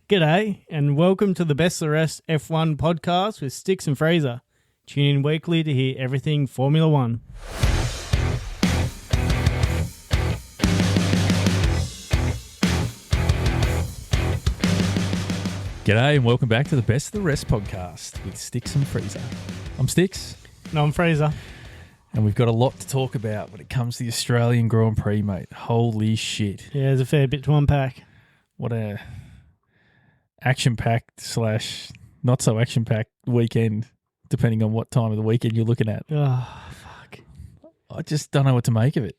G'day, and welcome to the Best of the Rest F1 podcast with Sticks and Fraser. Tune in weekly to hear everything Formula One. G'day and welcome back to the Best of the Rest podcast with Sticks and Fraser. I'm Sticks. No, I'm Fraser. And we've got a lot to talk about when it comes to the Australian Grand Prix, mate. Holy shit. Yeah, there's a fair bit to unpack. What a action-packed slash not so action-packed weekend, depending on what time of the weekend you're looking at. Oh, fuck. I just don't know what to make of it.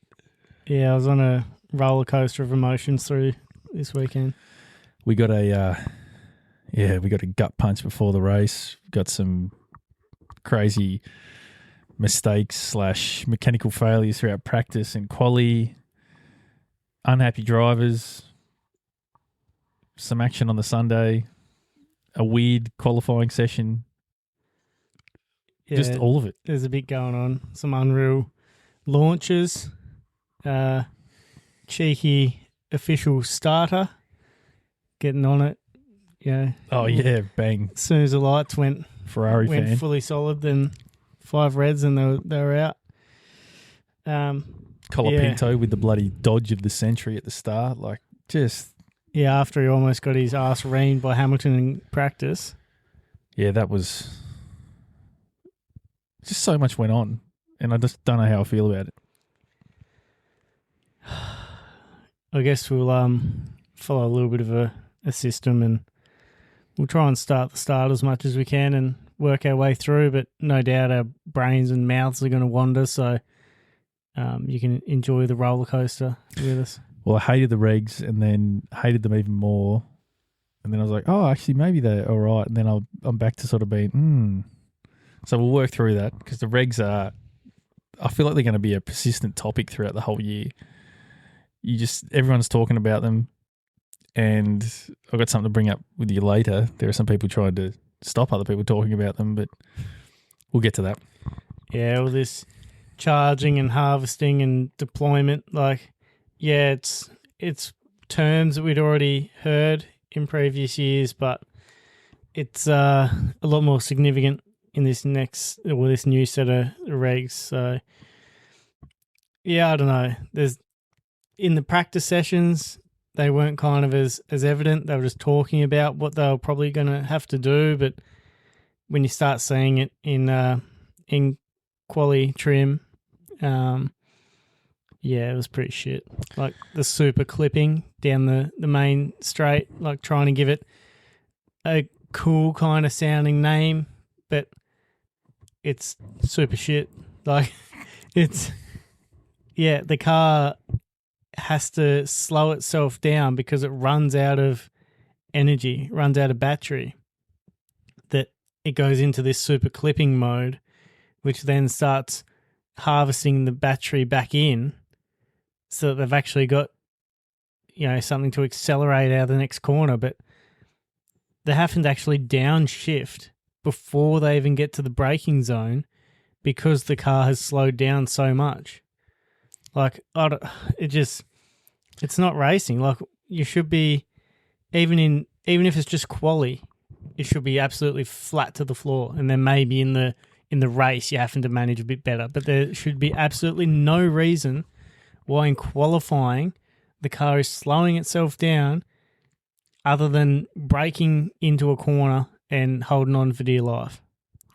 Yeah, I was on a roller coaster of emotions through this weekend. We got a gut punch before the race. Got some crazy mistakes slash mechanical failures throughout practice and quali. Unhappy drivers. Some action on the Sunday. A weird qualifying session. Yeah, just all of it. There's a bit going on. Some unreal launches. Cheeky official starter. Getting on it. Yeah. Oh, yeah. Bang. As soon as the lights went fan. fully solid, then 5 reds and they were out. Colapinto with the bloody dodge of the century at the start. Like, just... Yeah, after he almost got his ass reamed by Hamilton in practice. Yeah, that was... Just so much went on, and I just don't know how I feel about it. I guess we'll follow a little bit of a system, and we'll try and start the start as much as we can and work our way through, but no doubt our brains and mouths are going to wander, so you can enjoy the roller coaster with us. Well, I hated the regs and then hated them even more. And then I was like, oh, actually, maybe they're all right. And then I'm back to sort of being, So we'll work through that because the regs are, I feel like they're going to be a persistent topic throughout the whole year. Everyone's talking about them. And I've got something to bring up with you later. There are some people trying to stop other people talking about them, but we'll get to that. Yeah, all this charging and harvesting and deployment, yeah, it's terms that we'd already heard in previous years, but it's a lot more significant in this new set of regs. So, yeah, I don't know. In the practice sessions, they weren't kind of as evident. They were just talking about what they were probably going to have to do, but when you start seeing it in quali trim, yeah, it was pretty shit. Like the super clipping down the main straight, like trying to give it a cool kind of sounding name, but it's super shit. Like the car has to slow itself down because it runs out of energy, runs out of battery, that it goes into this super clipping mode, which then starts harvesting the battery back in so that they've actually got, something to accelerate out of the next corner, but they haven't actually downshift before they even get to the braking zone because the car has slowed down so much. Like, it's not racing. Like, you should be, even if it's just quali, it should be absolutely flat to the floor, and then maybe in the race you happen to manage a bit better. But there should be absolutely no reason why in qualifying the car is slowing itself down other than braking into a corner and holding on for dear life.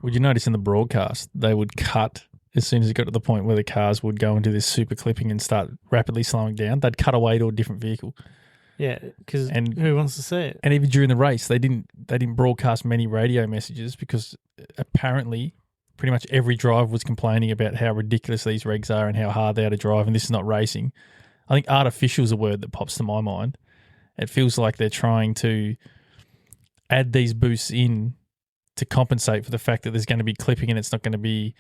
Would you notice in the broadcast they would cut as soon as it got to the point where the cars would go into this super clipping and start rapidly slowing down? They'd cut away to a different vehicle. Yeah, because who wants to see it? And even during the race, they didn't broadcast many radio messages because apparently pretty much every driver was complaining about how ridiculous these regs are and how hard they are to drive, and this is not racing. I think artificial is a word that pops to my mind. It feels like they're trying to add these boosts in to compensate for the fact that there's going to be clipping and it's not going to be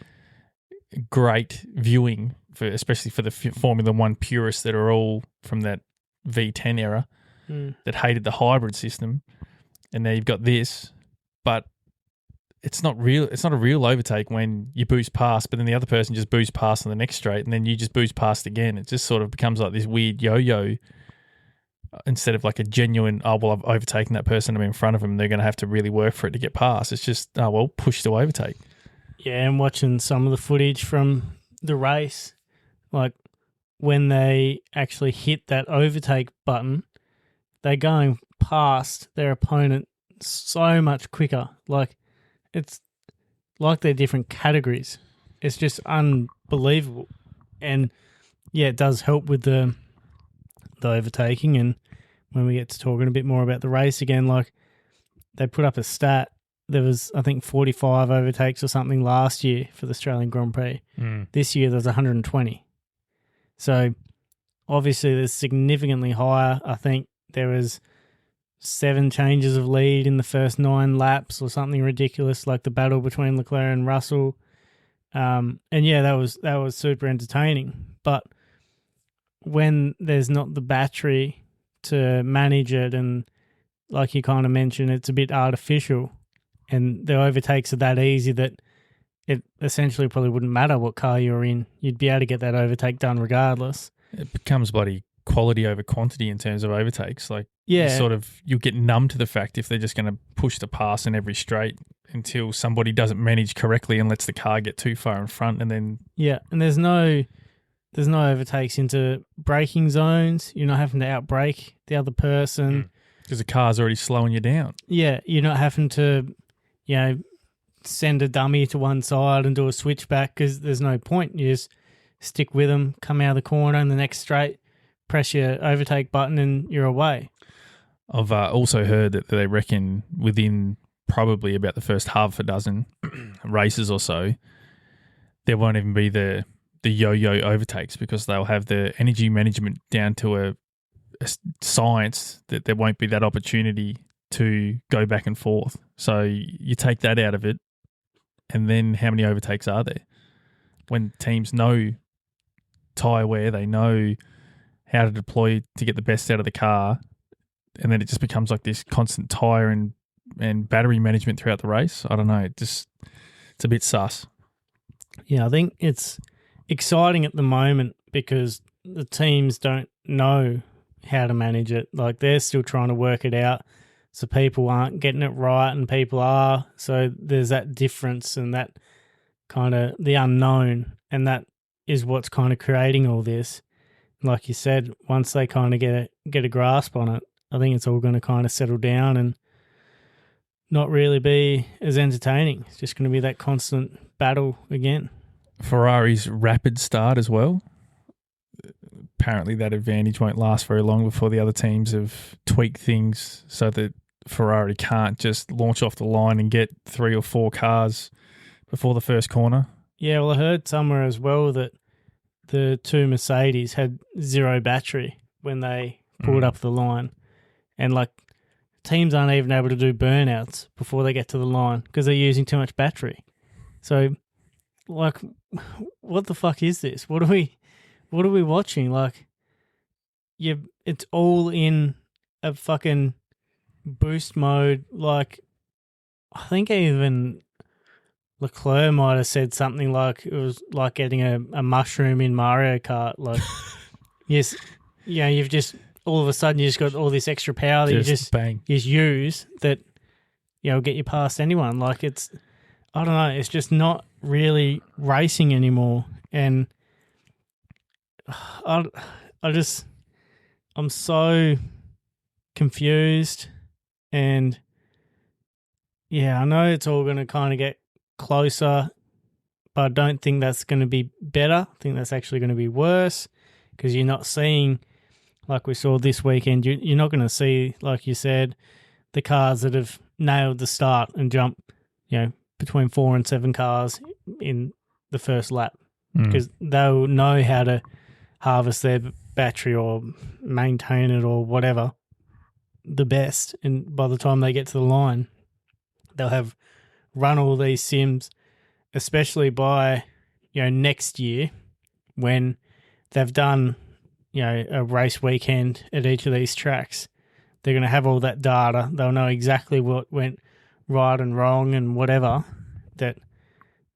great viewing, especially for the Formula One purists that are all from that V10 era that hated the hybrid system. And now you've got this, but it's not real. It's not a real overtake when you boost past, but then the other person just boosts past on the next straight, and then you just boost past again. It just sort of becomes like this weird yo-yo. instead of like a genuine, oh, well, I've overtaken that person, I'm in front of them, they're going to have to really work for it to get past. It's just, oh, well, push to overtake. Yeah, and watching some of the footage from the race, like when they actually hit that overtake button, they're going past their opponent so much quicker. Like, it's like they're different categories. It's just unbelievable. And yeah, it does help with the overtaking. And when we get to talking a bit more about the race again, like they put up a stat. There was, I think, 45 overtakes or something last year for the Australian Grand Prix. This year there's 120. So obviously there's significantly higher. I think there was 7 changes of lead in the first 9 laps or something ridiculous, like the battle between Leclerc and Russell. And yeah, that was super entertaining. But when there's not the battery to manage it, and like you kind of mentioned, it's a bit artificial, and the overtakes are that easy that it essentially probably wouldn't matter what car you're in. You'd be able to get that overtake done regardless. It becomes bloody quality over quantity in terms of overtakes. Like, Yeah. you'll get numb to the fact if they're just going to push the pass in every straight until somebody doesn't manage correctly and lets the car get too far in front, and then Yeah, and there's no overtakes into braking zones. You're not having to outbrake the other person. because the car's already slowing you down. Yeah, you're not having to, send a dummy to one side and do a switchback because there's no point. You just stick with them, come out of the corner in the next straight, press your overtake button, and you're away. I've also heard that they reckon within probably about the first half a dozen races or so, there won't even be the yo-yo overtakes because they'll have the energy management down to a science that there won't be that opportunity to go back and forth. So you take that out of it, and then how many overtakes are there? When teams know tyre wear, they know how to deploy to get the best out of the car, and then it just becomes like this constant tyre and battery management throughout the race. I don't know. It's a bit sus. Yeah, I think it's exciting at the moment because the teams don't know how to manage it. Like, they're still trying to work it out. So people aren't getting it right and people are. So there's that difference and that kind of the unknown, and that is what's kind of creating all this. Like you said, once they kind of get a grasp on it, I think it's all going to kind of settle down and not really be as entertaining. It's just going to be that constant battle again. Ferrari's rapid start as well. Apparently that advantage won't last very long before the other teams have tweaked things so that Ferrari can't just launch off the line and get 3 or 4 cars before the first corner. Yeah, well, I heard somewhere as well that the 2 Mercedes had 0 battery when they pulled up the line. And, like, teams aren't even able to do burnouts before they get to the line because they're using too much battery. So, like, what the fuck is this? What are we watching? Like, it's all in a fucking boost mode. Like, I think even Leclerc might have said something like it was like getting a mushroom in Mario Kart. Like, yes, you've just all of a sudden you just got all this extra power that you just use that will get you past anyone. Like, it's, I don't know, it's just not really racing anymore, and I'm so confused, and yeah, I know it's all going to kind of get closer, but I don't think that's going to be better. I think that's actually going to be worse because you're not seeing, like we saw this weekend, you're not going to see, like you said, the cars that have nailed the start and jump, between 4 and 7 cars in the first lap because they'll know how to harvest their battery or maintain it or whatever the best. And by the time they get to the line, they'll have run all these sims, especially by, next year when they've done, a race weekend at each of these tracks. They're going to have all that data. They'll know exactly what went right and wrong and whatever, that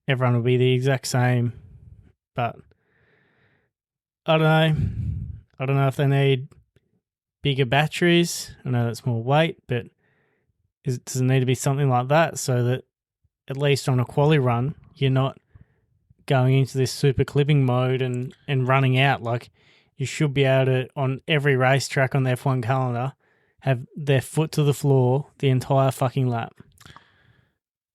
everyone will be the exact same. But I don't know if they need bigger batteries? I know that's more weight, but does it need to be something like that so that at least on a quali run, you're not going into this super clipping mode and running out? Like, you should be able to, on every racetrack on the F1 calendar, have their foot to the floor the entire fucking lap.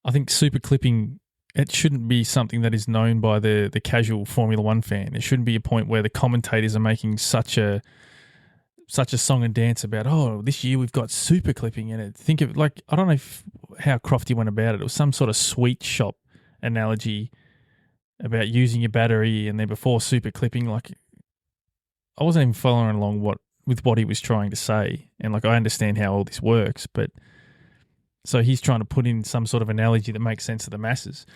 I think super clipping, it shouldn't be something that is known by the casual Formula One fan. It shouldn't be a point where the commentators are making such a song and dance about, oh, this year we've got super clipping in it. Think of, like, I don't know how Crofty went about it. It was some sort of sweet shop analogy about using your battery and then before super clipping. Like, I wasn't even following along with what he was trying to say. And like, I understand how all this works, but so he's trying to put in some sort of analogy that makes sense to the masses.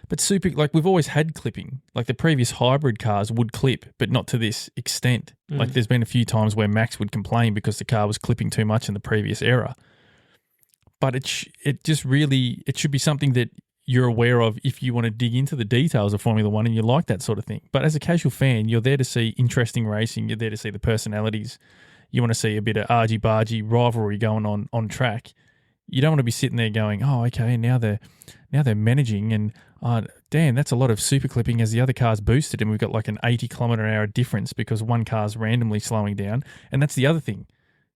But super, like, we've always had clipping. Like, the previous hybrid cars would clip, but not to this extent. Like, there's been a few times where Max would complain because the car was clipping too much in the previous era. But it should be something that you're aware of if you want to dig into the details of Formula One and you like that sort of thing. But as a casual fan, you're there to see interesting racing. You're there to see the personalities. You want to see a bit of argy-bargy rivalry going on track. You don't want to be sitting there going, oh, okay, now they're managing and, damn, that's a lot of super clipping as the other car's boosted and we've got like an 80 kilometre an hour difference because one car's randomly slowing down. And that's the other thing.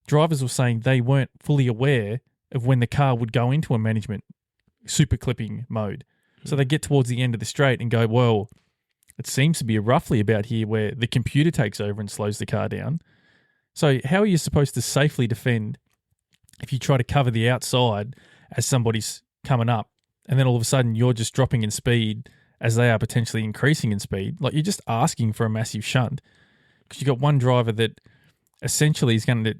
Drivers were saying they weren't fully aware of when the car would go into a management super clipping mode. So they get towards the end of the straight and go, well, it seems to be roughly about here where the computer takes over and slows the car down. So how are you supposed to safely defend if you try to cover the outside as somebody's coming up and then all of a sudden you're just dropping in speed as they are potentially increasing in speed? Like, you're just asking for a massive shunt because you've got one driver that essentially is going to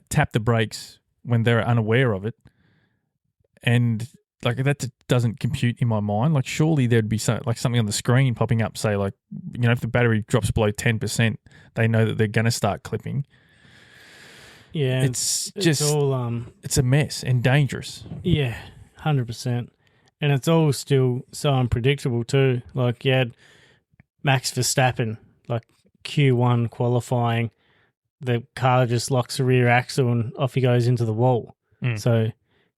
tap the brakes when they're unaware of it. And like, that doesn't compute in my mind. Like, surely there'd be something on the screen popping up, say, like, you know, if the battery drops below 10%, they know that they're going to start clipping. Yeah, it's a mess and dangerous. Yeah, 100%. And it's all still so unpredictable too. Like, you had Max Verstappen, like Q1 qualifying, the car just locks the rear axle and off he goes into the wall. So,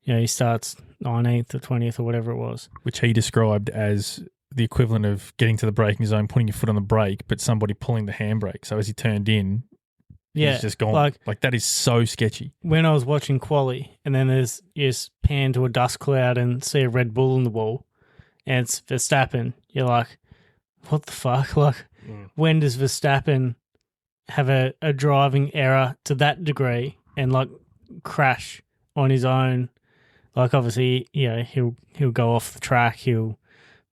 you know, he starts 19th or 20th or whatever it was. Which he described as the equivalent of getting to the braking zone, putting your foot on the brake, but somebody pulling the handbrake. So as he turned in, he's just gone. Like, that is so sketchy. When I was watching quali and then you just pan to a dust cloud and see a Red Bull in the wall and it's Verstappen, you're like, what the fuck? Like, when does Verstappen have a driving error to that degree and like crash on his own? Like, obviously, you know, he'll go off the track,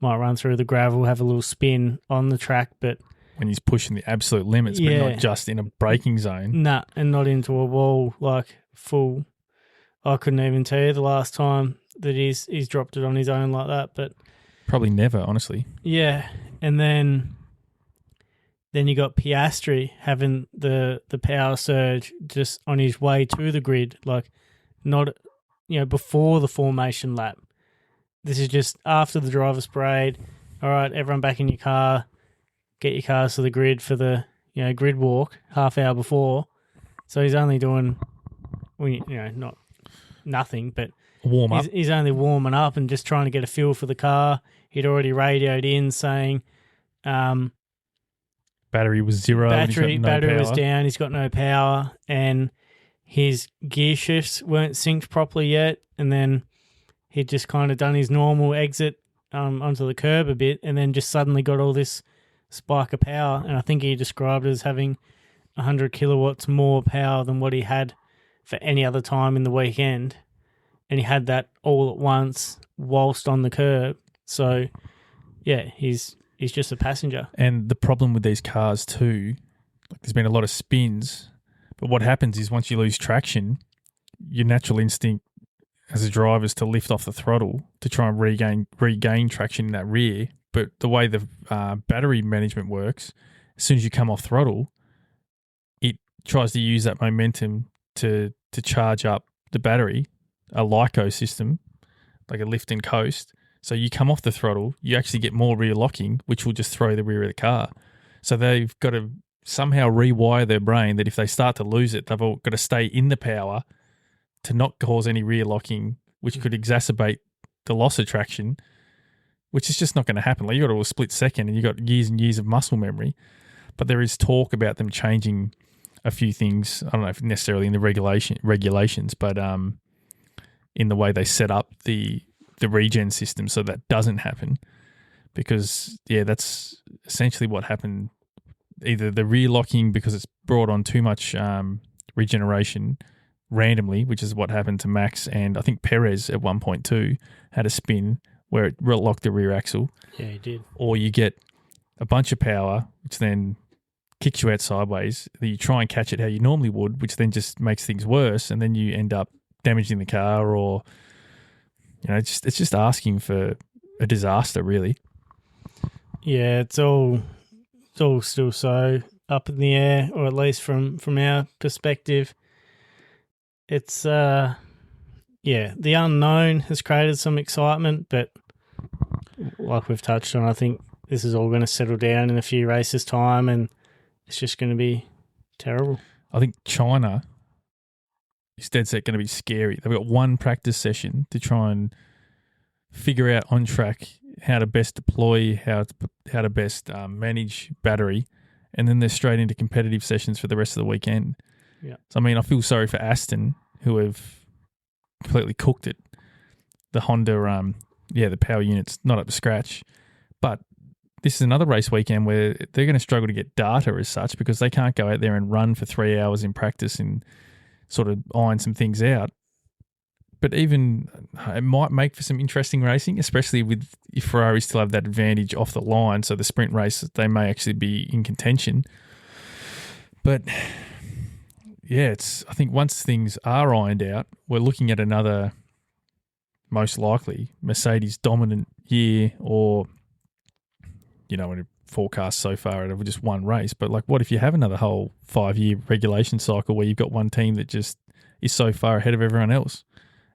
might run through the gravel, have a little spin on the track, but when he's pushing the absolute limits, but not just in a braking zone. Nah, and not into a wall, like, full. I couldn't even tell you the last time that he's dropped it on his own like that, but probably never, honestly. Yeah, and then you got Piastri having the power surge just on his way to the grid, like, not, you know, before the formation lap. This is just after the driver's parade. All right, everyone back in your car. Get your cars to the grid for the, you know, grid walk half hour before. So he's only doing, you know, not nothing, but warm up. He's only warming up and just trying to get a feel for the car. He'd already radioed in saying battery was zero. Battery was down. He's got no power, and his gear shifts weren't synced properly yet. And then he'd just kind of done his normal exit onto the curb a bit, and then just suddenly got all this spike of power, and I think he described it as having 100 kilowatts more power than what he had for any other time in the weekend, and he had that all at once whilst on the curb. So, yeah, he's just a passenger. And the problem with these cars too, like, there's been a lot of spins, but what happens is once you lose traction, your natural instinct as a driver is to lift off the throttle to try and regain traction in that rear. But the way the battery management works, as soon as you come off throttle, it tries to use that momentum to charge up the battery, a LICO system, like a lift and coast. So you come off the throttle, you actually get more rear locking, which will just throw the rear of the car. So they've got to somehow rewire their brain that if they start to lose it, they've all got to stay in the power to not cause any rear locking, which could exacerbate the loss of traction, which is just not going to happen. Like, you got a split second and you got years and years of muscle memory. But there is talk about them changing a few things. I don't know if necessarily in the regulations, but in the way they set up the regen system so that doesn't happen. Because, yeah, that's essentially what happened. Either the rear locking because it's brought on too much regeneration randomly, which is what happened to Max, and I think Perez at one point too had a spin where it locked the rear axle. Yeah, he did. Or you get a bunch of power, which then kicks you out sideways. Then you try and catch it how you normally would, which then just makes things worse, and then you end up damaging the car, or it's just asking for a disaster, really. Yeah, it's all still so up in the air, or at least from our perspective. It's the unknown has created some excitement, but like we've touched on, I think this is all going to settle down in a few races' time, and it's just going to be terrible. I think China is dead set going to be scary. They've got one practice session to try and figure out on track how to best deploy, how to best manage battery, and then they're straight into competitive sessions for the rest of the weekend. Yeah. So, I mean, I feel sorry for Aston, who have completely cooked it. The Honda, the power unit's not up to scratch. But this is another race weekend where they're going to struggle to get data as such, because they can't go out there and run for 3 hours in practice and sort of iron some things out. But even it might make for some interesting racing, especially if Ferrari still have that advantage off the line. So the sprint race, they may actually be in contention. But yeah, I think once things are ironed out, we're looking at another, most likely, Mercedes dominant year, or, in a forecast so far out of just one race. But like, what if you have another whole 5-year regulation cycle where you've got one team that just is so far ahead of everyone else,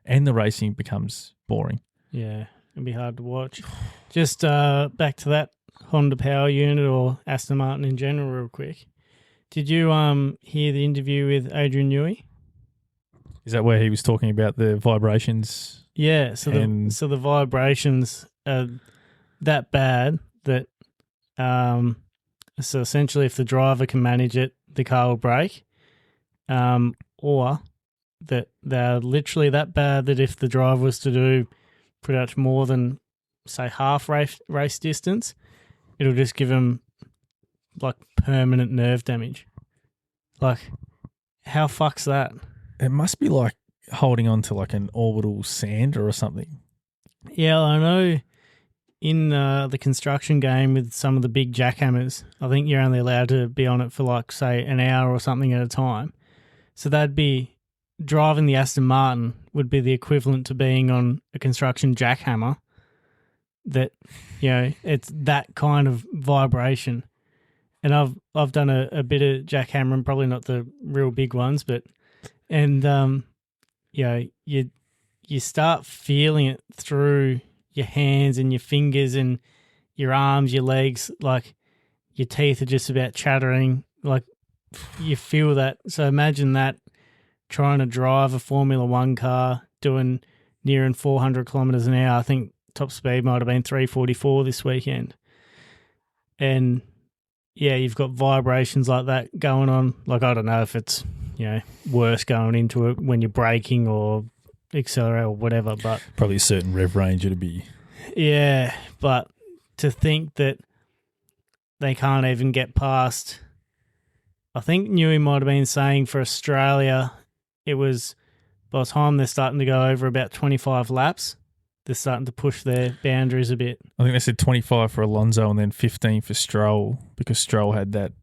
and the racing becomes boring? Yeah, it'd be hard to watch. Just back to that Honda power unit, or Aston Martin in general, real quick. Did you hear the interview with Adrian Newey? Is that where he was talking about the vibrations? Yeah, so the vibrations are that bad that so essentially if the driver can manage it, the car will break, or that they're literally that bad that if the driver was to do pretty much more than, say, half race distance, it'll just give him like permanent nerve damage. Like, how fuck's that? It must be like holding on to like an orbital sander or something. Yeah, I know in the construction game with some of the big jackhammers, I think you're only allowed to be on it for like, say, an hour or something at a time. So that'd be driving the Aston Martin would be the equivalent to being on a construction jackhammer. That, it's that kind of vibration. And I've done a bit of jackhammering, probably not the real big ones, but you start feeling it through your hands and your fingers and your arms, your legs, like your teeth are just about chattering, like you feel that. So imagine that trying to drive a Formula One car doing near and 400 kilometres an hour. I think top speed might have been 344 this weekend. And yeah, you've got vibrations like that going on. Like, I don't know if it's, worse going into it when you're braking or accelerate or whatever, but probably a certain rev range it'd be. Yeah, but to think that they can't even get past, I think Newey might have been saying for Australia, it was by the time they're starting to go over about 25 laps, they're starting to push their boundaries a bit. I think they said 25 for Alonso and then 15 for Stroll, because Stroll had that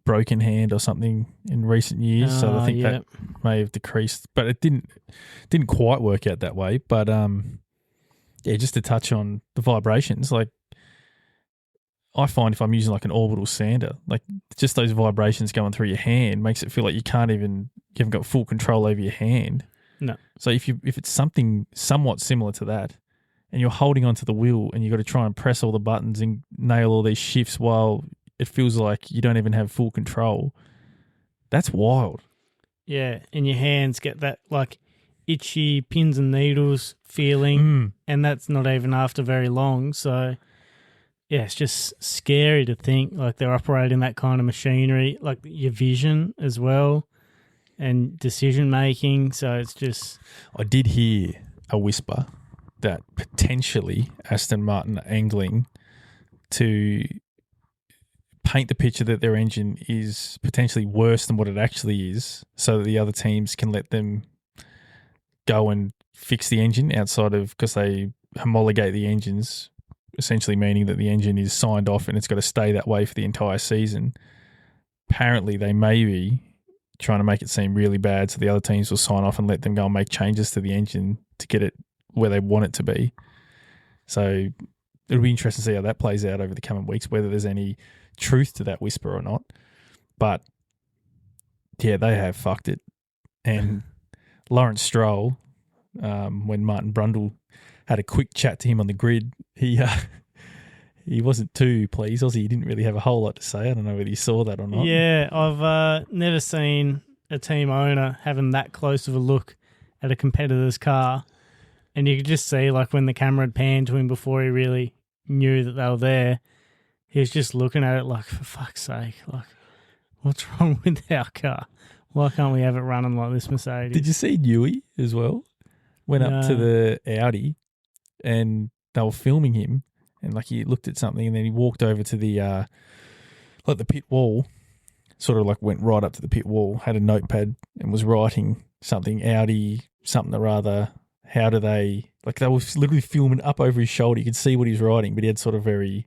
broken hand or something in recent years. So I think that may have decreased, but it didn't quite work out that way. But just to touch on the vibrations, like I find if I'm using like an orbital sander, like just those vibrations going through your hand makes it feel like you haven't got full control over your hand. No. So if it's something somewhat similar to that, and you're holding onto the wheel and you've got to try and press all the buttons and nail all these shifts while it feels like you don't even have full control. That's wild. Yeah, and your hands get that like itchy pins and needles feeling, and that's not even after very long. So, yeah, it's just scary to think like they're operating that kind of machinery, like your vision as well and decision making. So it's just... I did hear a whisper that potentially Aston Martin are angling to paint the picture that their engine is potentially worse than what it actually is, so that the other teams can let them go and fix the engine outside of, because they homologate the engines, essentially meaning that the engine is signed off and it's got to stay that way for the entire season. Apparently they may be trying to make it seem really bad so the other teams will sign off and let them go and make changes to the engine to get it where they want it to be. So it'll be interesting to see how that plays out over the coming weeks, whether there's any truth to that whisper or not. But yeah, they have fucked it. And Lawrence Stroll, when Martin Brundle had a quick chat to him on the grid, he wasn't too pleased. He didn't really have a whole lot to say. I don't know whether you saw that or not. Yeah, I've never seen a team owner having that close of a look at a competitor's car. And you could just see, like, when the camera had panned to him before he really knew that they were there, he was just looking at it like, for fuck's sake, like, what's wrong with our car? Why can't we have it running like this Mercedes? Did you see Newey as well? Went up to the Audi and they were filming him, and like he looked at something and then he walked over to the like the pit wall, sort of like went right up to the pit wall, had a notepad and was writing something, Audi something or other. How do they, like they were literally filming up over his shoulder. You could see what he's writing, but he had sort of very,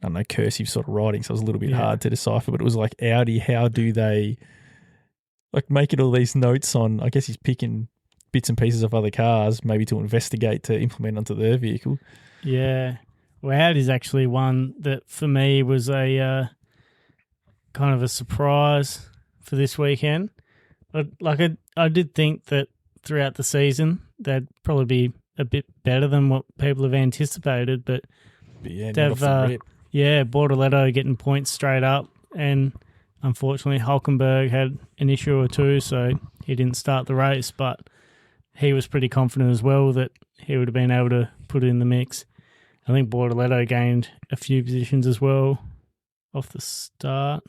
I don't know, cursive sort of writing. So it was a little bit hard to decipher, but it was like Audi, how do they like making all these notes on, I guess he's picking bits and pieces of other cars, maybe to investigate, to implement onto their vehicle. Yeah. Well, Audi's actually one that for me was a kind of a surprise for this weekend. I did think that throughout the season they'd probably be a bit better than what people have anticipated, but yeah, they've Bortoletto getting points straight up, and unfortunately Hulkenberg had an issue or two, so he didn't start the race, but he was pretty confident as well that he would have been able to put it in the mix. I think Bortoletto gained a few positions as well off the start.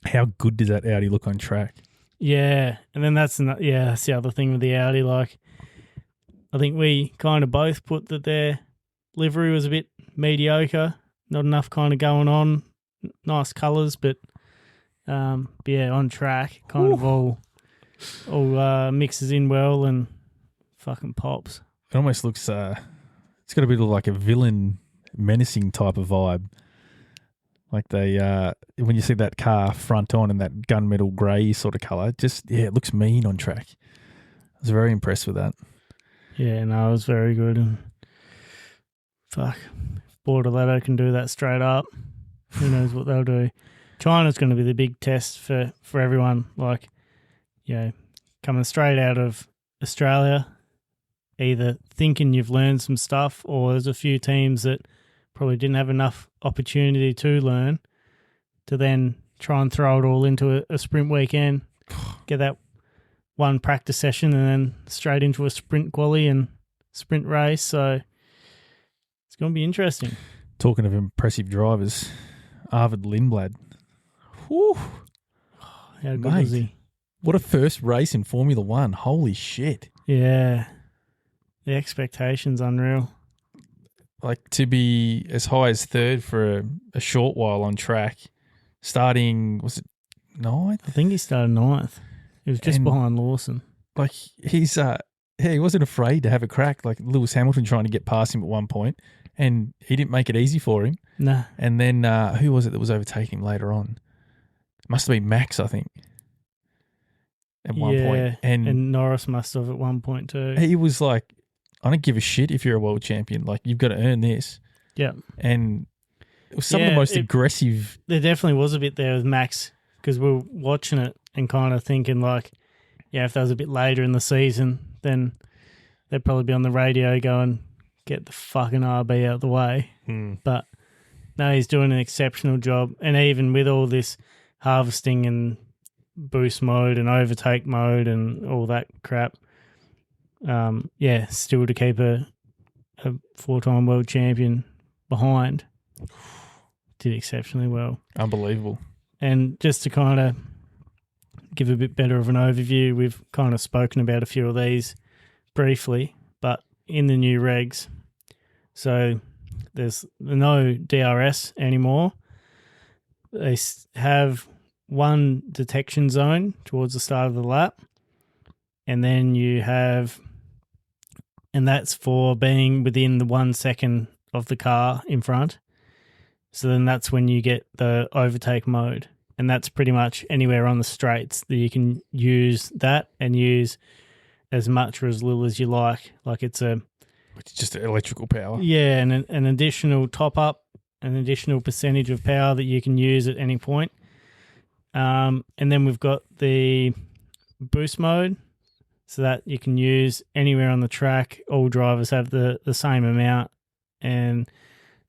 How good does that Audi look on track? Yeah, and then that's the other thing with the Audi. Like, I think we kind of both put that their livery was a bit mediocre, not enough kind of going on, nice colours, but on track, kind of all mixes in well and fucking pops. It almost looks, it's got a bit of like a villain, menacing type of vibe. Like they, when you see that car front on in that gunmetal grey sort of colour, it looks mean on track. I was very impressed with that. Yeah, no, it was very good. And fuck, if Bortoletto can do that straight up, who knows what they'll do. China's going to be the big test for everyone. Like, coming straight out of Australia, either thinking you've learned some stuff, or there's a few teams that probably didn't have enough opportunity to learn, to then try and throw it all into a sprint weekend, get that one practice session and then straight into a sprint quali and sprint race. So it's going to be interesting. Talking of impressive drivers, Arvid Lindblad. Whew. How good was he? What a first race in Formula One. Holy shit. Yeah. The expectation's unreal. Like, to be as high as third for a short while on track, starting, was it ninth? I think he started ninth. He was just behind Lawson. Like, he wasn't afraid to have a crack. Like, Lewis Hamilton trying to get past him at one point, and he didn't make it easy for him. Nah. And then, who was it that was overtaking him later on? It must have been Max, I think, at one point. And Norris must have at one point too. He was like, I don't give a shit if you're a world champion. Like, you've got to earn this. Yeah. And it was some of the most aggressive. There definitely was a bit there with Max, because we were watching it and kind of thinking like, if that was a bit later in the season, then they'd probably be on the radio going, get the fucking RB out of the way. But No, he's doing an exceptional job. And even with all this harvesting and boost mode and overtake mode and all that crap, still to keep a 4-time world champion behind, did exceptionally well. Unbelievable. And just to kind of give a bit better of an overview, we've kind of spoken about a few of these briefly, but in the new regs, so there's no DRS anymore. They have one detection zone towards the start of the lap, and then you have, and that's for being within the 1 second of the car in front. So then that's when you get the overtake mode, and that's pretty much anywhere on the straights that you can use that and use as much or as little as you like. Like it's just electrical power. Yeah, and an additional top up, an additional percentage of power that you can use at any point. And then we've got the boost mode, so that you can use anywhere on the track. All drivers have the same amount, and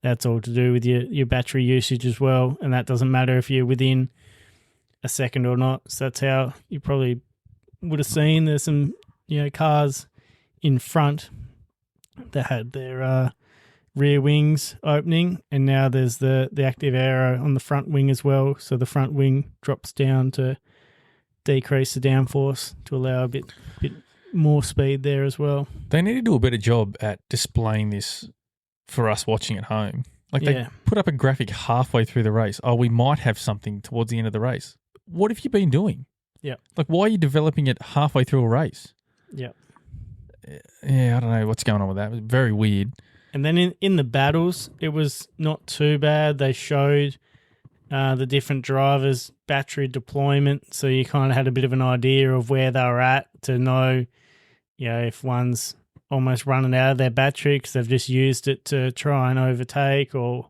that's all to do with your battery usage as well. And that doesn't matter if you're within a second or not. So that's how you probably would have seen there's some cars in front that had their rear wings opening, and now there's the active aero on the front wing as well. So the front wing drops down to decrease the downforce to allow a bit more speed there as well. They need to do a better job at displaying this for us watching at home. Like they put up a graphic halfway through the race. Oh, we might have something towards the end of the race. What have you been doing? Yeah. Like, why are you developing it halfway through a race? Yeah. Yeah, I don't know what's going on with that. It was very weird. And then in the battles, it was not too bad. They showed the different drivers' battery deployment, so you kind of had a bit of an idea of where they were at to know, if one's almost running out of their battery because they've just used it to try and overtake or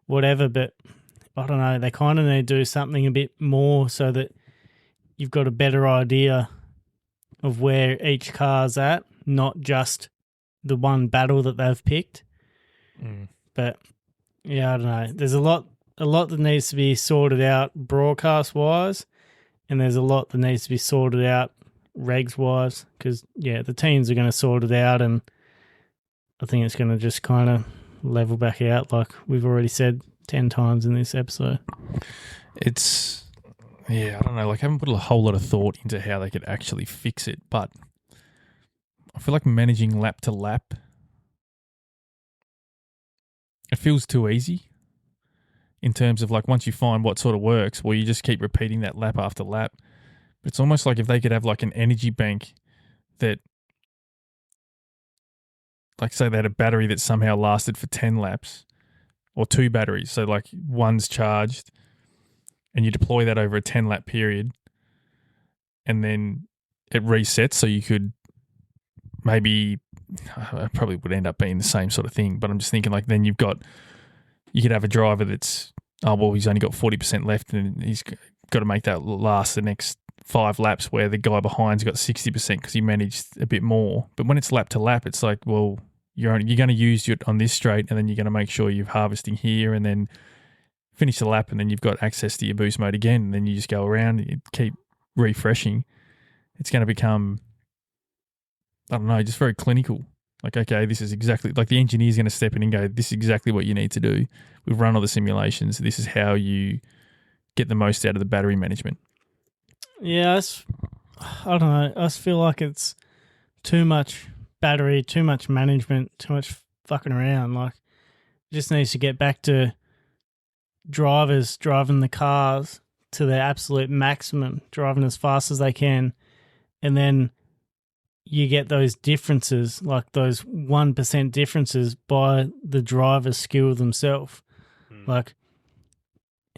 whatever. But I don't know, they kind of need to do something a bit more so that you've got a better idea of where each car's at, not just the one battle that they've picked. But yeah, I don't know. There's a lot that needs to be sorted out broadcast wise, and there's a lot that needs to be sorted out regs wise, because the teams are going to sort it out, and I think it's going to just kind of level back out, like we've already said 10 times in this episode. I don't know, like I haven't put a whole lot of thought into how they could actually fix it, but I feel like managing lap to lap, it feels too easy in terms of like once you find what sort of works, well, you just keep repeating that lap after lap. But it's almost like if they could have like an energy bank that, like say they had a battery that somehow lasted for 10 laps or 2 batteries. So like one's charged and you deploy that over a 10-lap period and then it resets, so you could maybe, I probably would end up being the same sort of thing, but I'm just thinking like then you could have a driver that's, he's only got 40% left and he's got to make that last the next 5 laps, where the guy behind's got 60% because he managed a bit more. But when it's lap to lap, it's like, well, you're going to use it on this straight and then you're going to make sure you're harvesting here and then finish the lap and then you've got access to your boost mode again, and then you just go around and you keep refreshing. It's going to become, I don't know, just very clinical. Like, okay, this is exactly, like the engineer's going to step in and go, this is exactly what you need to do. We've run all the simulations. This is how you get the most out of the battery management. Yeah, I don't know. I just feel like it's too much battery, too much management, too much fucking around. Like, it just needs to get back to drivers driving the cars to their absolute maximum, driving as fast as they can, and then you get those differences, like those 1% differences by the driver's skill themselves. Like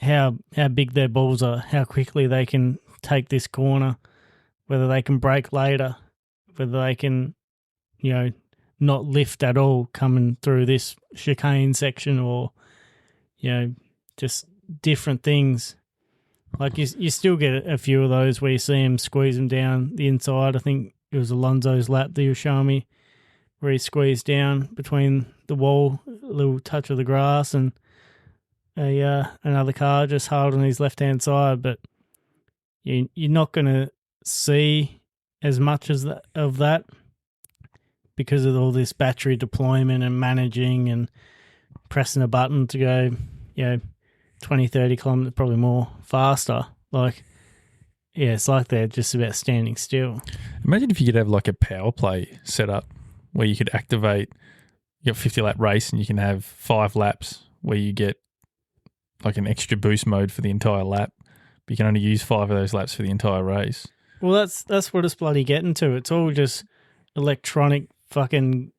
how big their balls are, how quickly they can take this corner, whether they can brake later, whether they can, not lift at all coming through this chicane section, or, just different things. Like you still get a few of those where you see him squeeze them down the inside. I think it was Alonso's lap that you were showing me where he squeezed down between the wall, a little touch of the grass, and another car just hard on his left-hand side, but you're not going to see as much as of that because of all this battery deployment and managing and pressing a button to go, 20, 30 kilometers, probably more faster. Like, yeah, it's like they're just about standing still. Imagine if you could have like a power play set up where you could activate, you got 50 lap race and you can have 5 laps where you get like an extra boost mode for the entire lap, but you can only use 5 of those laps for the entire race. Well, that's what it's bloody getting to. It's all just electronic fucking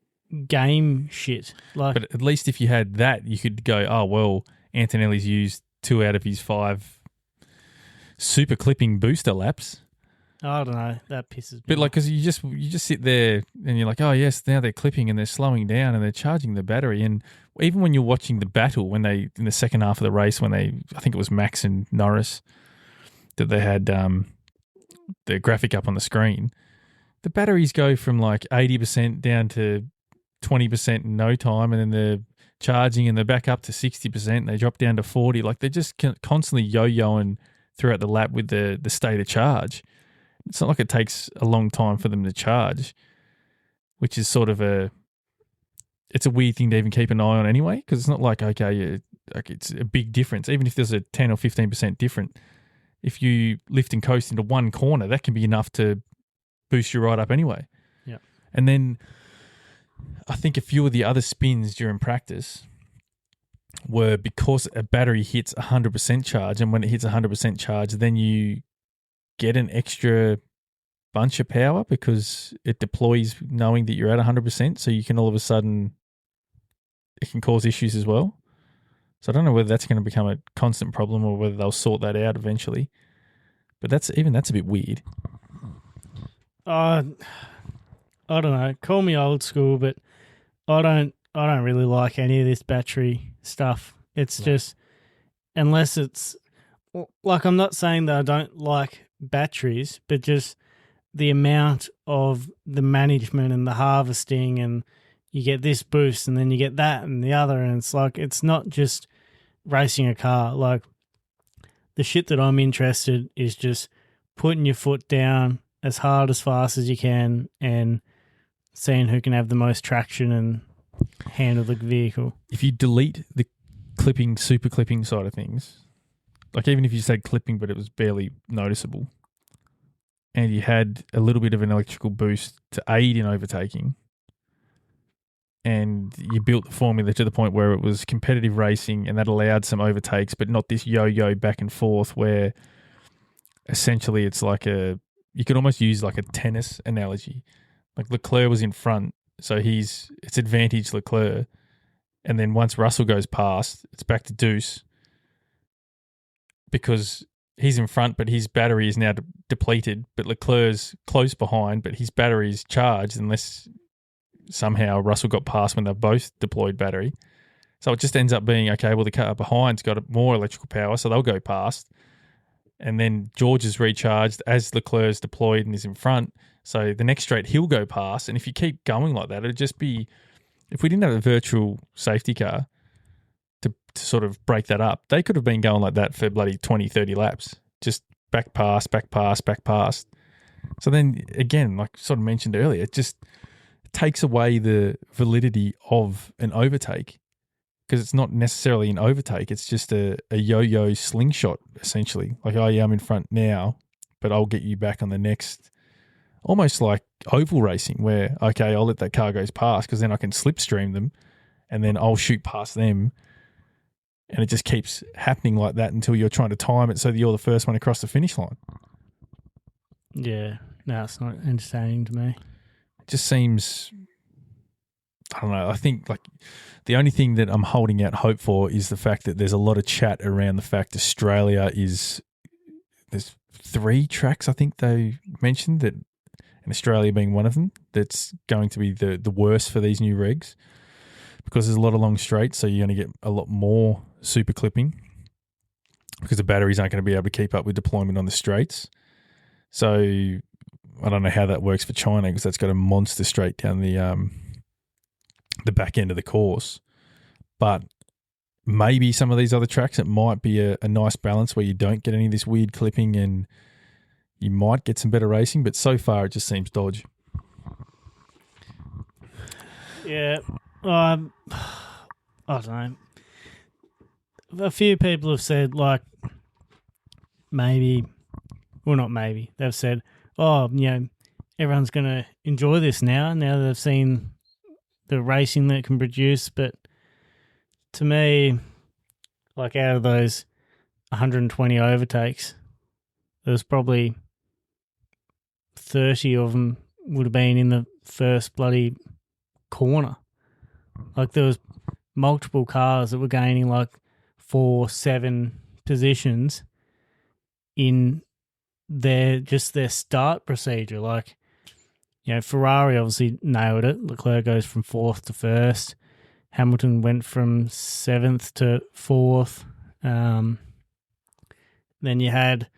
game shit. Like, but at least if you had that, you could go, oh, well, Antonelli's used 2 out of his 5 super clipping booster laps. I don't know. That pisses me But like, off. because you just sit there and you're like, oh yes, now they're clipping and they're slowing down and they're charging the battery. And even when you're watching the battle, when they in the second half of the race, I think it was Max and Norris that they had the graphic up on the screen, the batteries go from like 80% down to 20% in no time, and then they're charging and they're back up to 60%. And they drop down to 40. Like they're just constantly yo-yoing throughout the lap with the state of charge. It's not like it takes a long time for them to charge, which is sort of it's a weird thing to even keep an eye on anyway, because it's not like, okay, like it's a big difference. Even if there's a 10 or 15% different, if you lift and coast into one corner, that can be enough to boost you right up anyway. Yeah. And then I think a few of the other spins during practice were because a battery hits 100% charge, and when it hits 100% charge, then you get an extra bunch of power because it deploys knowing that you're at 100%, so you can all of a sudden, it can cause issues as well. So I don't know whether that's going to become a constant problem or whether they'll sort that out eventually. But that's a bit weird. I don't know. Call me old school, but I don't really like any of this battery stuff. It's just, unless it's like, I'm not saying that I don't like batteries, but just the amount of the management and the harvesting, and you get this boost and then you get that and the other, and it's like, it's not just racing a car. Like, the shit that I'm interested is just putting your foot down as hard as fast as you can and seeing who can have the most traction and handle the vehicle. If you delete the super clipping side of things, like even if you said clipping but it was barely noticeable, and you had a little bit of an electrical boost to aid in overtaking, and you built the formula to the point where it was competitive racing and that allowed some overtakes, but not this yo-yo back and forth where essentially it's like you could almost use like a tennis analogy. Like Leclerc was in front, so it's advantage Leclerc. And then once Russell goes past, it's back to Deuce because he's in front, but his battery is now depleted. But Leclerc's close behind, but his battery is charged unless somehow Russell got past when they've both deployed battery. So it just ends up being, okay, well, the car behind's got more electrical power, so they'll go past. And then George is recharged as Leclerc's deployed and is in front. So the next straight, he'll go past. And if you keep going like that, it'd just be, if we didn't have a virtual safety car to sort of break that up, they could have been going like that for bloody 20, 30 laps. Just back past, back past, back past. So then again, like sort of mentioned earlier, it just takes away the validity of an overtake because it's not necessarily an overtake. It's just a yo-yo slingshot, essentially. Like, oh, yeah, I'm in front now, but I'll get you back on the next. Almost like oval racing where, okay, I'll let that car go past because then I can slipstream them and then I'll shoot past them. And it just keeps happening like that until you're trying to time it so that you're the first one across the finish line. Yeah, no, it's not entertaining to me. It just seems, I don't know, I think like the only thing that I'm holding out hope for is the fact that there's a lot of chat around the fact Australia there's 3 tracks I think they mentioned that, and Australia being one of them, that's going to be the worst for these new regs because there's a lot of long straights, so you're going to get a lot more super clipping because the batteries aren't going to be able to keep up with deployment on the straights. So I don't know how that works for China because that's got a monster straight down the back end of the course. But maybe some of these other tracks, it might be a nice balance where you don't get any of this weird clipping and you might get some better racing, but so far it just seems dodge. Yeah. I don't know. A few people have said, like, maybe, well, not maybe, they've said, oh, everyone's going to enjoy this now that they've seen the racing that it can produce. But to me, like, out of those 120 overtakes, there's probably 30 of them would have been in the first bloody corner. Like, there was multiple cars that were gaining like 4-7 positions in their start procedure. Like, Ferrari obviously nailed it. Leclerc goes from 4th to 1st. Hamilton went from 7th to 4th. Then you had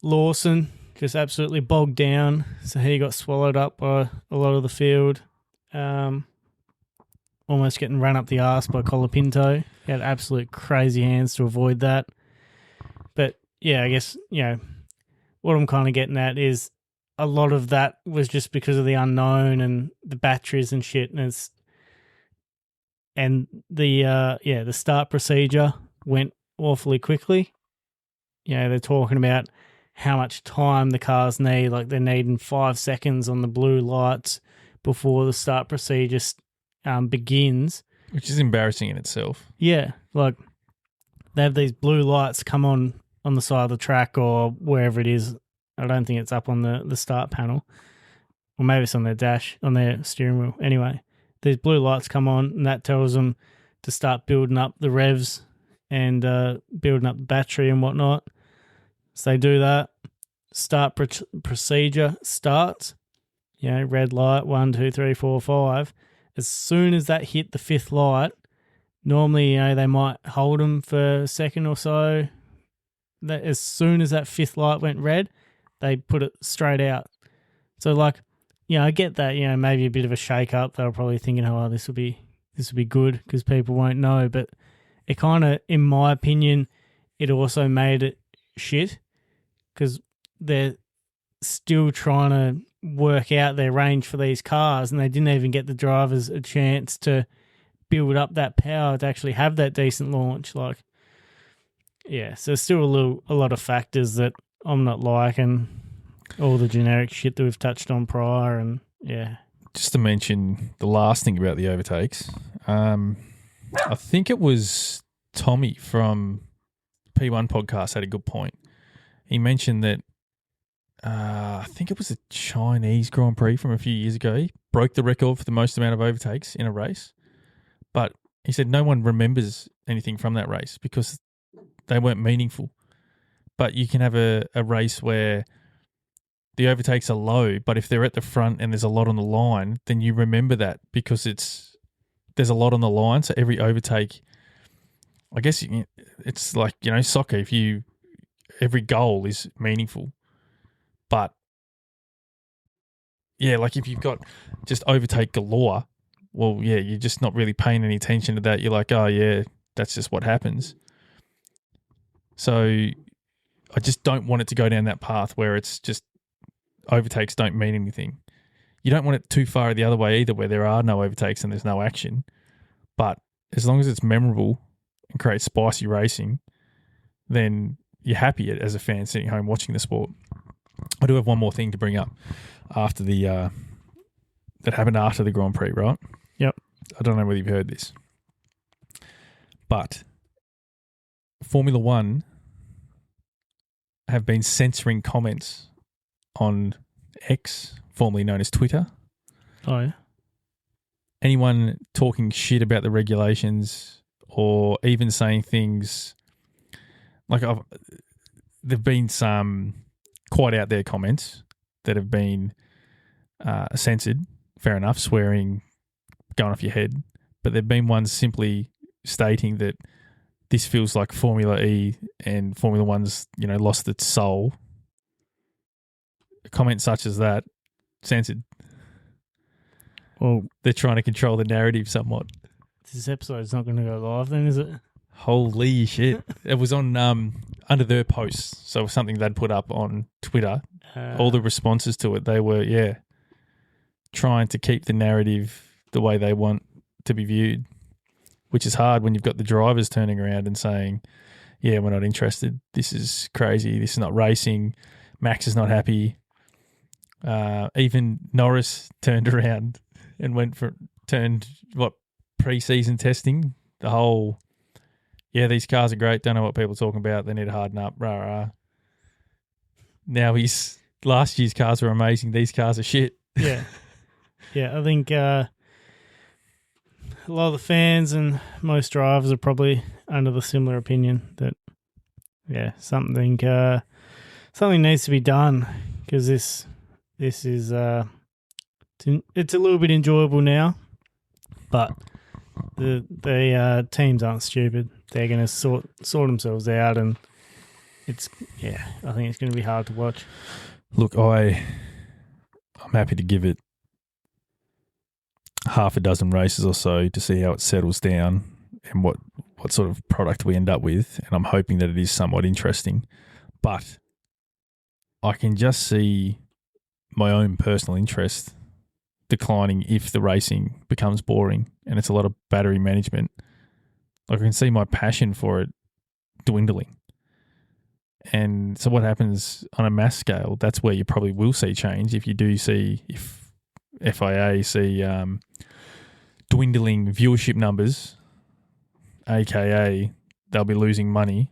Lawson just absolutely bogged down, so he got swallowed up by a lot of the field. Almost getting run up the arse by Colapinto. He had absolute crazy hands to avoid that. But yeah, I guess, what I'm kind of getting at is a lot of that was just because of the unknown and the batteries and shit. And the start procedure went awfully quickly. They're talking about how much time the cars need. Like, they're needing 5 seconds on the blue lights before the start procedure begins. Which is embarrassing in itself. Yeah, like, they have these blue lights come on the side of the track or wherever it is. I don't think it's up on the start panel. Or maybe it's on their dash, on their steering wheel. Anyway, these blue lights come on and that tells them to start building up the revs and building up the battery and whatnot. So they do that. Start procedure starts. Red light, 1, 2, 3, 4, 5. As soon as that hit the 5th light, normally, they might hold them for a second or so. As soon as that 5th light went red, they put it straight out. So, like, I get that, maybe a bit of a shake-up. They were probably thinking, oh, this will be good because people won't know. But it kind of, in my opinion, it also made it shit because they're still trying to work out their range for these cars and they didn't even get the drivers a chance to build up that power to actually have that decent launch. Like, yeah, so still a lot of factors that I'm not liking, all the generic shit that we've touched on prior, and yeah. Just to mention the last thing about the overtakes, I think it was Tommy from P1 podcast had a good point. He mentioned that I think it was a Chinese Grand Prix from a few years ago. He broke the record for the most amount of overtakes in a race. But he said no one remembers anything from that race because they weren't meaningful. But you can have a race where the overtakes are low, but if they're at the front and there's a lot on the line, then you remember that because there's a lot on the line. So every overtake, I guess it's like, soccer. Every goal is meaningful. But yeah, like if you've got just overtake galore, well, yeah, you're just not really paying any attention to that. You're like, oh yeah, that's just what happens. So I just don't want it to go down that path where it's just overtakes don't mean anything. You don't want it too far the other way either, where there are no overtakes and there's no action. But as long as it's memorable and creates spicy racing, then you're happy as a fan sitting home watching the sport. I do have one more thing to bring up after that happened after the Grand Prix, right? Yep. I don't know whether you've heard this, but Formula One have been censoring comments on X, formerly known as Twitter. Oh, yeah. Anyone talking shit about the regulations or even saying things like there've been some quite out there comments that have been censored. Fair enough, swearing, going off your head. But there've been ones simply stating that this feels like Formula E and Formula One's, lost its soul. A comment such as that, censored. Well, they're trying to control the narrative somewhat. This episode's not going to go live then, is it? Holy shit. It was on under their posts. So something they'd put up on Twitter. All the responses to it, they were, trying to keep the narrative the way they want to be viewed, which is hard when you've got the drivers turning around and saying, yeah, we're not interested. This is crazy. This is not racing. Max is not happy. Even Norris turned around and pre-season testing, the whole, these cars are great, don't know what people are talking about, they need to harden up, rah, rah. Now last year's cars were amazing, these cars are shit. Yeah. Yeah, I think a lot of the fans and most drivers are probably under the similar opinion that, something needs to be done, because this is it's a little bit enjoyable now, but the teams aren't stupid. They're going to sort themselves out, and I think it's going to be hard to watch. Look, I'm happy to give it half a dozen races or so to see how it settles down and what sort of product we end up with, and I'm hoping that it is somewhat interesting. But I can just see my own personal interest declining if the racing becomes boring and it's a lot of battery management. Like, I can see my passion for it dwindling. And so what happens on a mass scale, that's where you probably will see change. If FIA see dwindling viewership numbers, aka they'll be losing money,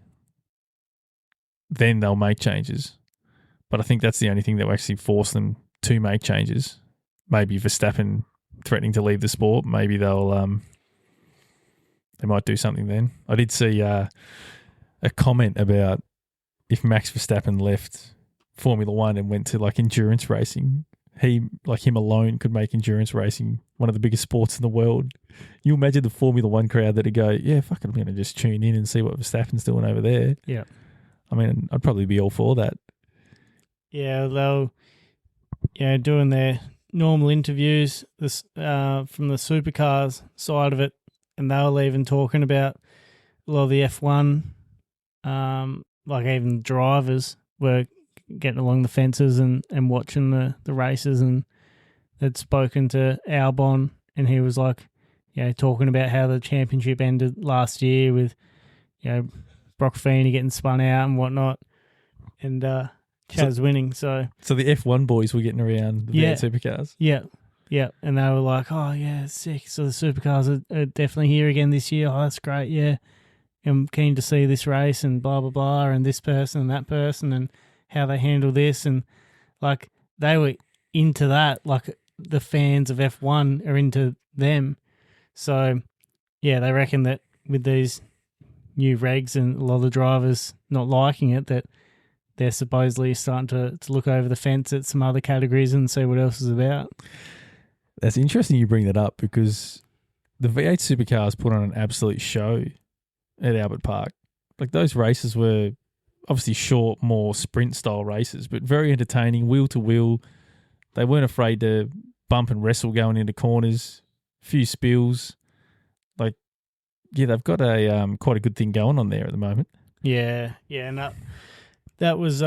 then they'll make changes. But I think that's the only thing that will actually force them to make changes. Maybe Verstappen threatening to leave the sport, maybe they might do something then. I did see a comment about if Max Verstappen left Formula One and went to like endurance racing, him alone could make endurance racing one of the biggest sports in the world. You imagine the Formula One crowd that'd go, yeah, fuck it, I'm going to just tune in and see what Verstappen's doing over there. Yeah. I mean, I'd probably be all for that. Yeah, they'll doing their normal interviews from the supercars side of it, and they were even talking about a lot of the F1, like even the drivers were getting along the fences and watching the races, and they'd spoken to Albon, and he was like, talking about how the championship ended last year with, Brock Feeney getting spun out and whatnot, and Chaz winning. So the F1 boys were getting around the supercars. Yeah, and they were like, oh yeah, sick. So the supercars are definitely here again this year. Oh, that's great. Yeah, I'm keen to see this race and blah blah blah, and this person and that person and how they handle this, and like they were into that. Like the fans of F1 are into them. So yeah, they reckon that with these new regs and a lot of the drivers not liking it, that they're supposedly starting to look over the fence at some other categories and see what else is about. That's interesting you bring that up, because the V8 supercars put on an absolute show at Albert Park. Like, those races were obviously short, more sprint-style races, but very entertaining, wheel-to-wheel. They weren't afraid to bump and wrestle going into corners, few spills. Like, yeah, they've got a quite a good thing going on there at the moment. Yeah, and that was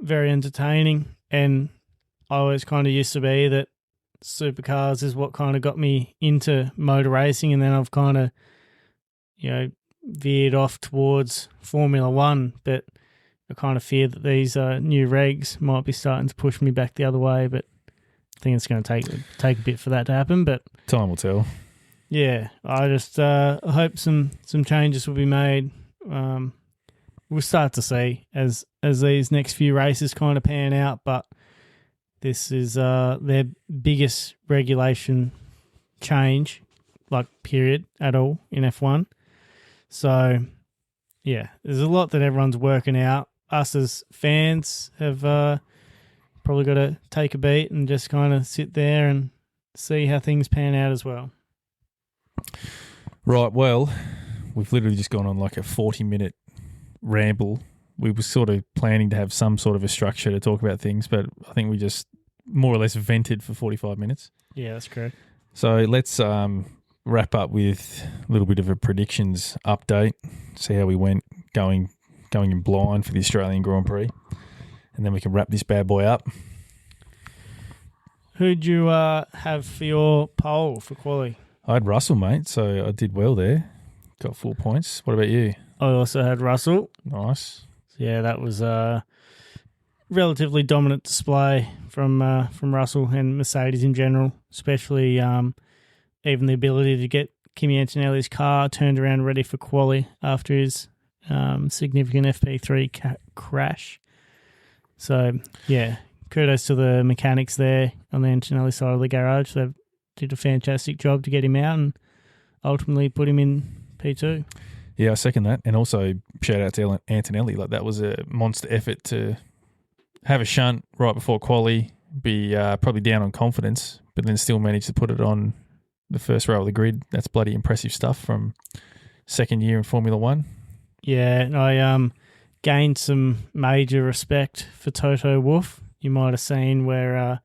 very entertaining, and I always kind of used to be that supercars is what kind of got me into motor racing, and then I've kind of, veered off towards Formula One, but I kind of fear that these new regs might be starting to push me back the other way, but I think it's going to take a bit for that to happen, but time will tell. Yeah, I just hope some changes will be made. We'll start to see as these next few races kind of pan out, but this is their biggest regulation change, like period, at all in F1. So, yeah, there's a lot that everyone's working out. Us as fans have probably got to take a beat and just kind of sit there and see how things pan out as well. Right, well, we've literally just gone on like a 40-minute ramble. We were sort of planning to have some sort of a structure to talk about things, but I think we just more or less vented for 45 minutes. Yeah, that's correct. So let's wrap up with a little bit of a predictions update, see how we went going in blind for the Australian Grand Prix, and then we can wrap this bad boy up. Who'd you have for your poll for quali? I had Russell, mate, so I did well there. Got 4 points. What about you? I also had Russell. Nice. Yeah, that was a relatively dominant display from Russell and Mercedes in general, especially even the ability to get Kimi Antonelli's car turned around ready for quali after his significant FP3 crash. So, yeah, kudos to the mechanics there on the Antonelli side of the garage. They did a fantastic job to get him out and ultimately put him in P2. Yeah, I second that. And also, shout out to Antonelli. Like, that was a monster effort to have a shunt right before quali, be probably down on confidence, but then still manage to put it on the first row of the grid. That's bloody impressive stuff from second year in Formula One. Yeah, I gained some major respect for Toto Wolff. You might have seen where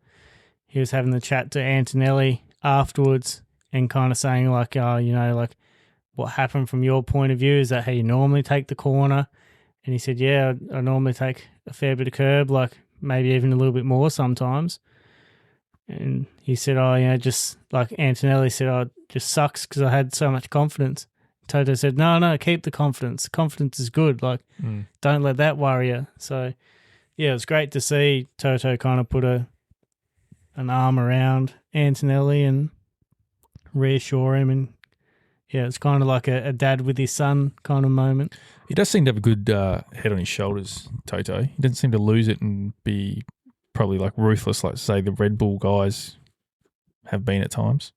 he was having the chat to Antonelli afterwards and kind of saying like, like what happened from your point of view? Is that how you normally take the corner? And he said, yeah, I normally take a fair bit of curb, like maybe even a little bit more sometimes. And he said, just like Antonelli said, it just sucks because I had so much confidence. Toto said, no, keep the confidence. Confidence is good. Like, don't let that worry you. So, yeah, it was great to see Toto kind of put an arm around Antonelli and reassure him. And, yeah, it's kind of like a dad with his son kind of moment. He does seem to have a good head on his shoulders, Toto. He doesn't seem to lose it and be probably like ruthless, like say the Red Bull guys have been at times.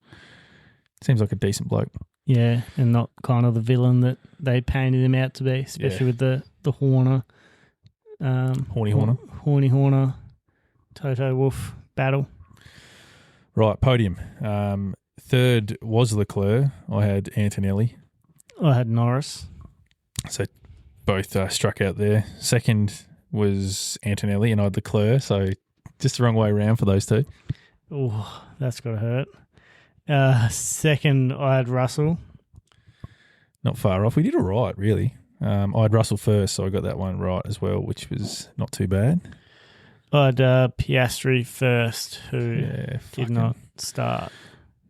Seems like a decent bloke. Yeah, and not kind of the villain that they painted him out to be, especially with the Horner. Horny Horner. Horny Horner, Toto Wolff battle. Right, podium. Third was Leclerc. I had Antonelli. I had Norris. So both struck out there. Second was Antonelli and I had Leclerc, so just the wrong way around for those two. Oh, that's got to hurt. Second, I had Russell. Not far off. We did all right, really. I had Russell first, so I got that one right as well, which was not too bad. I had Piastri first, who did not start.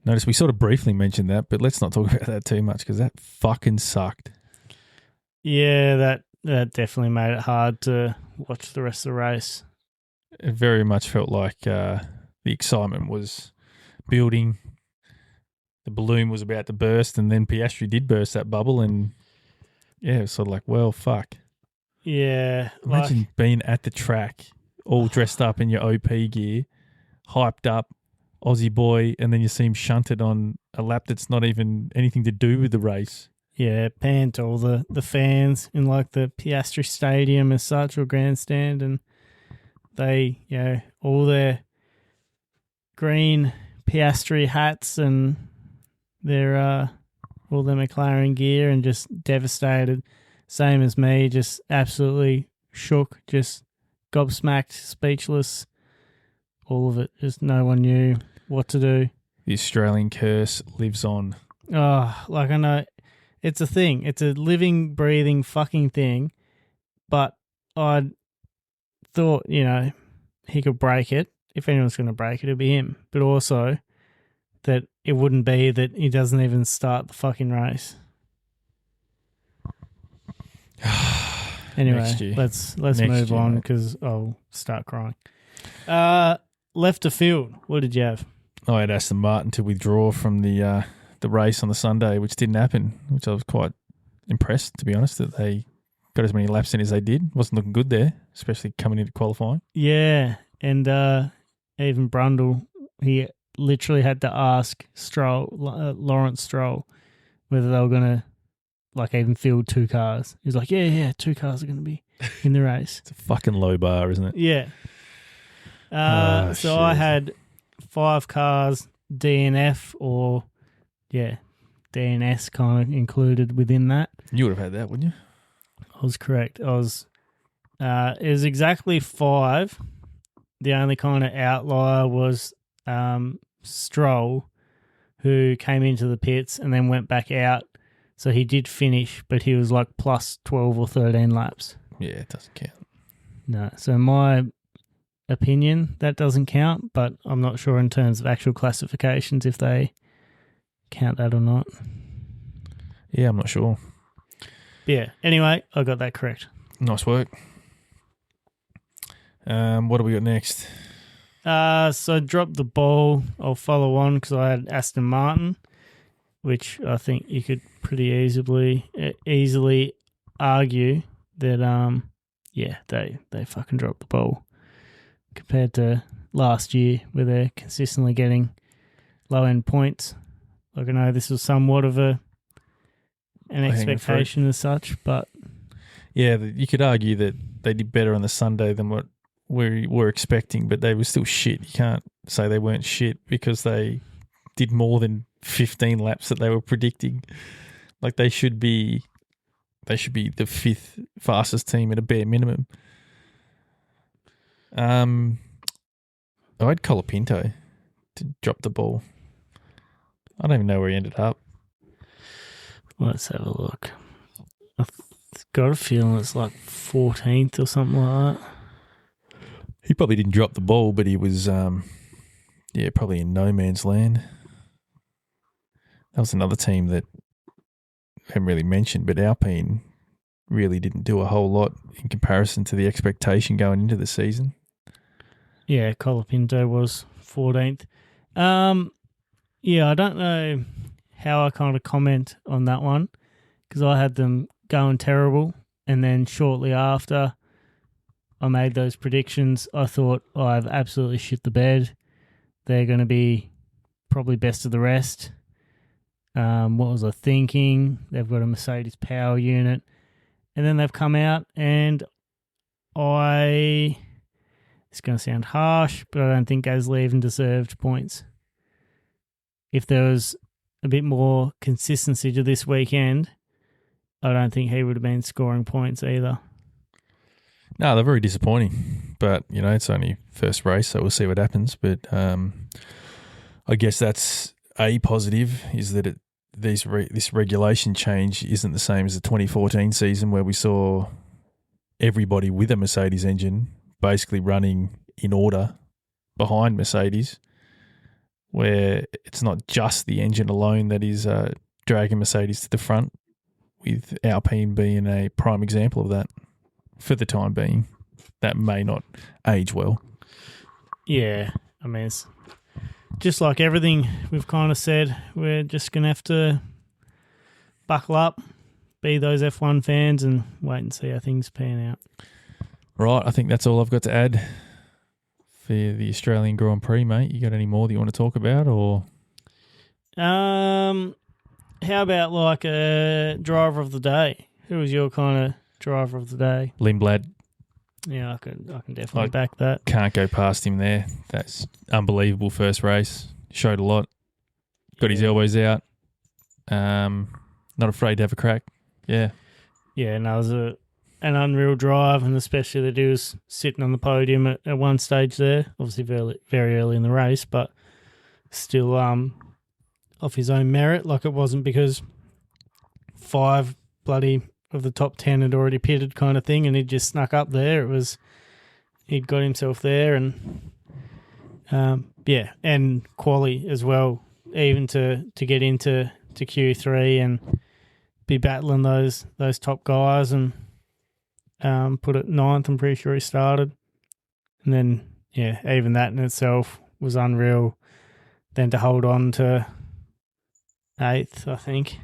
Notice we sort of briefly mentioned that, but let's not talk about that too much because that fucking sucked. Yeah, that definitely made it hard to watch the rest of the race. It very much felt like the excitement was building. The balloon was about to burst, and then Piastri did burst that bubble, and yeah, it was sort of like, well, fuck. Yeah. Imagine being at the track, all dressed up in your OP gear, hyped up, Aussie boy, and then you see him shunted on a lap that's not even anything to do with the race. Yeah, pan to all the fans in like the Piastri Stadium as such, or grandstand, and they, all their green Piastri hats and their all their McLaren gear, and just devastated. Same as me, just absolutely shook, just gobsmacked, speechless. All of it, just no one knew what to do. The Australian curse lives on. Oh, like I know. It's a thing. It's a living, breathing fucking thing. But I thought, he could break it. If anyone's going to break it, it'd be him. But also that it wouldn't be that he doesn't even start the fucking race. Anyway, let's move on because I'll start crying. Left of field, what did you have? I had Aston Martin to withdraw from the race on the Sunday, which didn't happen, which I was quite impressed, to be honest, that they got as many laps in as they did. Wasn't looking good there, especially coming into qualifying. Yeah, and even Brundle, he literally had to ask Lawrence Stroll, whether they were going to even field two cars. He was like, yeah, two cars are going to be in the race. It's a fucking low bar, isn't it? Yeah. So shit. I had 5 cars, DNF or, DNS kind of included within that. You would have had that, wouldn't you? I was correct. It was exactly 5. The only kind of outlier was Stroll, who came into the pits and then went back out. So he did finish, but he was like plus 12 or 13 laps. Yeah, it doesn't count. No. So my opinion, that doesn't count, but I'm not sure in terms of actual classifications if they count that or not. Yeah, I'm not sure. Yeah. Anyway, I got that correct. Nice work. What do we got next? So I dropped the ball. I'll follow on because I had Aston Martin, which I think you could pretty easily argue that they fucking dropped the ball compared to last year where they're consistently getting low end points. Like I know this was somewhat of an expectation as such, but yeah, you could argue that they did better on the Sunday than what we were expecting, but they were still shit. You can't say they weren't shit because they did more than 15 laps that they were predicting. Like they should be the 5th fastest team at a bare minimum. I had Colapinto to drop the ball. I don't even know where he ended up. Let's have a look. I've got a feeling it's like 14th or something like that. He probably didn't drop the ball, but he was, probably in no man's land. That was another team that I haven't really mentioned, but Alpine really didn't do a whole lot in comparison to the expectation going into the season. Yeah, Colapinto was 14th. I don't know how I kind of comment on that one because I had them going terrible, and then shortly after I made those predictions, I thought, I've absolutely shit the bed. They're going to be probably best of the rest. What was I thinking? They've got a Mercedes power unit. And then they've come out and it's going to sound harsh, but I don't think Gasly even deserved points. If there was a bit more consistency to this weekend, I don't think he would have been scoring points either. No, they're very disappointing, but it's only first race, so we'll see what happens. But I guess that's a positive is that this regulation change isn't the same as the 2014 season where we saw everybody with a Mercedes engine basically running in order behind Mercedes, where it's not just the engine alone that is dragging Mercedes to the front, with Alpine being a prime example of that. For the time being, that may not age well. Yeah, I mean, it's just like everything we've kind of said, we're just going to have to buckle up, be those F1 fans and wait and see how things pan out. Right, I think that's all I've got to add for the Australian Grand Prix, mate. You got any more that you want to talk about? Or how about like a driver of the day? Who was your kind of driver of the day? Lindblad. Yeah, I can definitely back that. Can't go past him there. That's unbelievable first race. Showed a lot. Got his elbows out. Not afraid to have a crack. Yeah. Yeah, and that was an unreal drive, and especially that he was sitting on the podium at one stage there. Obviously very, very early in the race, but still off his own merit. Like it wasn't because 5 bloody of the top 10 had already pitted kind of thing and he'd just snuck up there. It was, he'd got himself there and, and quali as well, even to get into Q3 and be battling those top guys and put it 9th, I'm pretty sure he started. And then, even that in itself was unreal. Then to hold on to 8th, I think,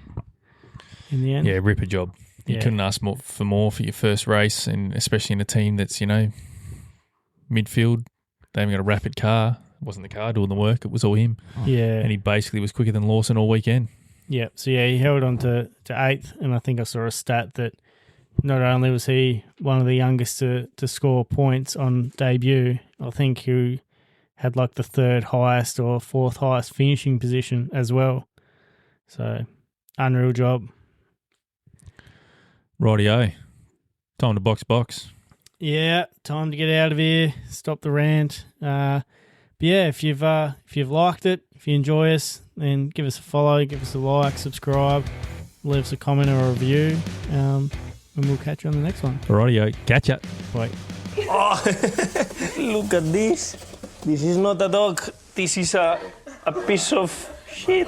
in the end. Yeah, ripper job. You couldn't ask for more for your first race, and especially in a team that's, midfield. They haven't got a rapid car. It wasn't the car doing the work. It was all him. Yeah. And he basically was quicker than Lawson all weekend. Yeah. So, he held on to 8th, and I think I saw a stat that not only was he one of the youngest to score points on debut, I think he had like the 3rd highest or 4th highest finishing position as well. So, unreal job. Rightio. Time to box. Yeah, time to get out of here. Stop the rant. But yeah, if you've liked it, if you enjoy us, then give us a follow, give us a like, subscribe, leave us a comment or a review, and we'll catch you on the next one. Rightio, catch ya. Bye. Oh, look at this. This is not a dog. This is a piece of shit.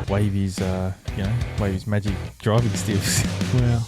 Wave his magic driving skills. Wow.